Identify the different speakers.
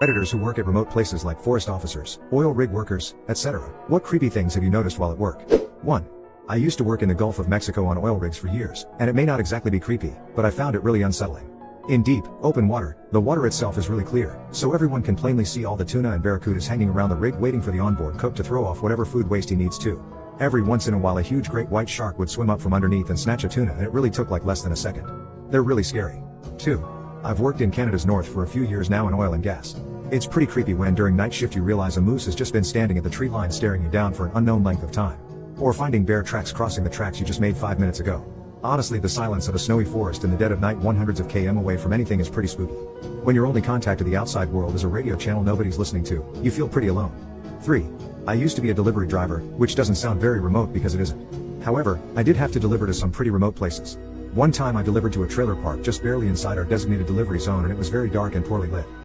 Speaker 1: Predators who work at remote places like forest officers, oil rig workers, etc. What creepy things have you noticed while at work? 1. I used to work in the Gulf of Mexico on oil rigs for years, and it may not exactly be creepy, but I found it really unsettling. In deep, open water, the water itself is really clear, so everyone can plainly see all the tuna and barracudas hanging around the rig waiting for the onboard cook to throw off whatever food waste he needs to. Every once in a while a huge great white shark would swim up from underneath and snatch a tuna, and it really took like less than a second. They're really scary. 2. I've worked in Canada's north for a few years now in oil and gas. It's pretty creepy when during night shift you realize a moose has just been standing at the tree line staring you down for an unknown length of time. Or finding bear tracks crossing the tracks you just made 5 minutes ago. Honestly, the silence of a snowy forest in the dead of night 100s of km away from anything is pretty spooky. When your only contact to the outside world is a radio channel nobody's listening to, you feel pretty alone. 3. I used to be a delivery driver, which doesn't sound very remote because it isn't. However, I did have to deliver to some pretty remote places. One time I delivered to a trailer park just barely inside our designated delivery zone, and it was very dark and poorly lit.